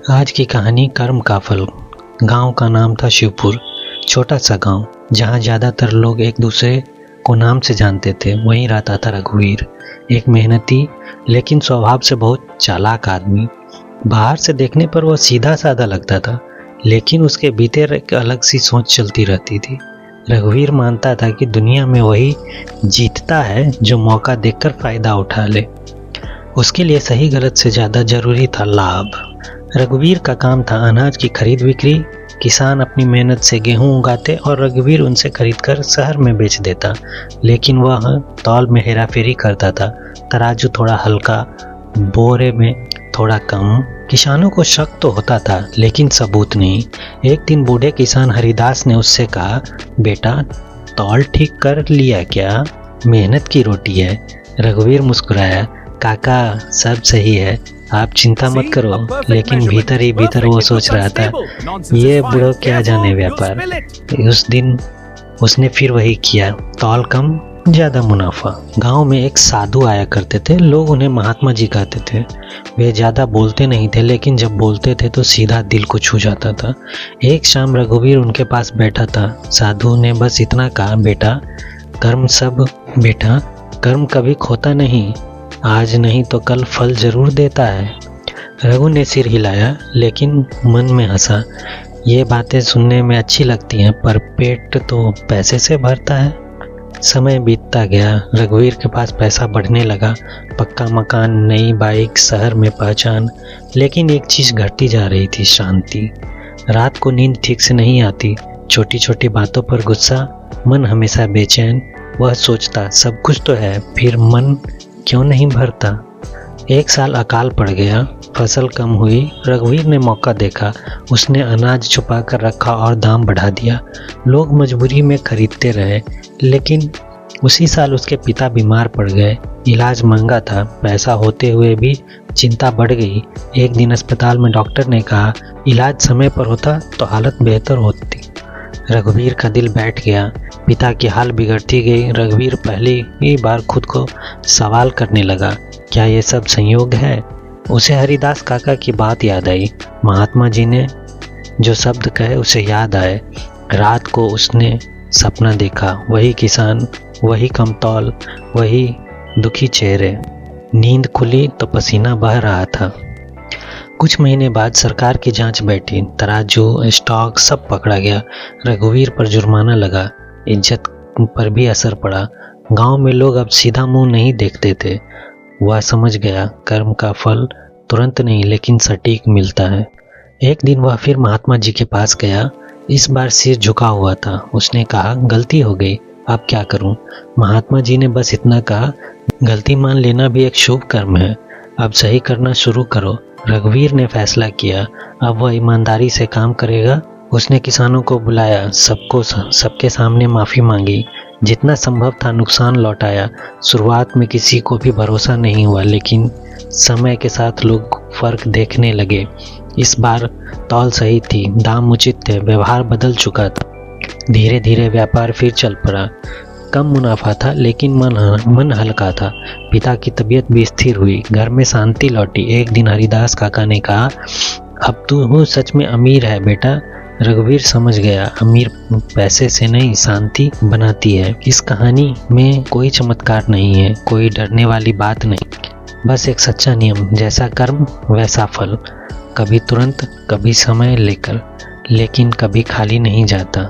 आज की कहानी कर्म का फल। गांव का नाम था शिवपुर। छोटा सा गांव जहां ज़्यादातर लोग एक दूसरे को नाम से जानते थे। वहीं रहता था रघुवीर, एक मेहनती लेकिन स्वभाव से बहुत चालाक आदमी। बाहर से देखने पर वह सीधा साधा लगता था, लेकिन उसके भीतर एक अलग सी सोच चलती रहती थी। रघुवीर मानता था कि दुनिया में वही जीतता है जो मौका देखकर फ़ायदा उठा ले। उसके लिए सही गलत से ज़्यादा ज़रूरी था लाभ। रघुवीर का काम था अनाज की खरीद बिक्री। किसान अपनी मेहनत से गेहूं उगाते और रघुवीर उनसे खरीदकर शहर में बेच देता। लेकिन वह तौल में हेराफेरी करता था। तराजू थोड़ा हल्का, बोरे में थोड़ा कम। किसानों को शक तो होता था, लेकिन सबूत नहीं। एक दिन बूढ़े किसान हरिदास ने उससे कहा, बेटा तौल ठीक कर लिया क्या? मेहनत की रोटी है। रघुवीर मुस्कुराया, काका सब सही है, आप चिंता मत करो। लेकिन भीतर ही भीतर वो सोच रहा था, ये बुढ़ो क्या जाने व्यापार। उस दिन उसने फिर वही किया, तौल कम ज़्यादा मुनाफा। गांव में एक साधु आया करते थे। लोग उन्हें महात्मा जी कहते थे। वे ज़्यादा बोलते नहीं थे, लेकिन जब बोलते थे तो सीधा दिल को छू जाता था। एक शाम रघुवीर उनके पास बैठा था। साधु ने बस इतना कहा, बेटा कर्म कभी खोता नहीं, आज नहीं तो कल फल जरूर देता है। रघु ने सिर हिलाया, लेकिन मन में हंसा। ये बातें सुनने में अच्छी लगती हैं, पर पेट तो पैसे से भरता है। समय बीतता गया। रघुवीर के पास पैसा बढ़ने लगा। पक्का मकान, नई बाइक, शहर में पहचान। लेकिन एक चीज़ घटती जा रही थी, शांति। रात को नींद ठीक से नहीं आती। छोटी छोटी बातों पर गुस्सा। मन हमेशा बेचैन। वह सोचता सब कुछ तो है, फिर मन क्यों नहीं भरता। एक साल अकाल पड़ गया, फसल कम हुई। रघुवीर ने मौका देखा। उसने अनाज छुपा कर रखा और दाम बढ़ा दिया। लोग मजबूरी में खरीदते रहे। लेकिन उसी साल उसके पिता बीमार पड़ गए। इलाज महंगा था। पैसा होते हुए भी चिंता बढ़ गई। एक दिन अस्पताल में डॉक्टर ने कहा, इलाज समय पर होता तो हालत बेहतर होती। रघुवीर का दिल बैठ गया। पिता की हाल बिगड़ती गई। रघुवीर पहली ही बार खुद को सवाल करने लगा, क्या ये सब संयोग है? उसे हरिदास काका की बात याद आई। महात्मा जी ने जो शब्द कहे उसे याद आए। रात को उसने सपना देखा, वही किसान, वही कमतौल, वही दुखी चेहरे। नींद खुली तो पसीना बह रहा था। कुछ महीने बाद सरकार की जांच बैठी। तराजू, स्टॉक सब पकड़ा गया। रघुवीर पर जुर्माना लगा। इज्जत पर भी असर पड़ा। गांव में लोग अब सीधा मुंह नहीं देखते थे। वह समझ गया, कर्म का फल तुरंत नहीं लेकिन सटीक मिलता है। एक दिन वह फिर महात्मा जी के पास गया। इस बार सिर झुका हुआ था। उसने कहा, गलती हो गई, अब क्या करूं? महात्मा जी ने बस इतना कहा, गलती मान लेना भी एक शुभ कर्म है, अब सही करना शुरू करो। रघुवीर ने फैसला किया, अब वह ईमानदारी से काम करेगा। उसने किसानों को बुलाया, सबके सामने माफ़ी मांगी। जितना संभव था नुकसान लौटाया। शुरुआत में किसी को भी भरोसा नहीं हुआ, लेकिन समय के साथ लोग फर्क देखने लगे। इस बार तौल सही थी, दाम उचित थे, व्यवहार बदल चुका था। धीरे धीरे व्यापार फिर चल पड़ा। कम मुनाफा था, लेकिन मन हल्का था। पिता की तबीयत भी स्थिर हुई। घर में शांति लौटी। एक दिन हरिदास काका ने कहा, अब तू सच में अमीर है बेटा। रघुवीर समझ गया, अमीर पैसे से नहीं, शांति बनाती है। इस कहानी में कोई चमत्कार नहीं है, कोई डरने वाली बात नहीं, बस एक सच्चा नियम, जैसा कर्म वैसा फल। कभी तुरंत, कभी समय लेकर, लेकिन कभी खाली नहीं जाता।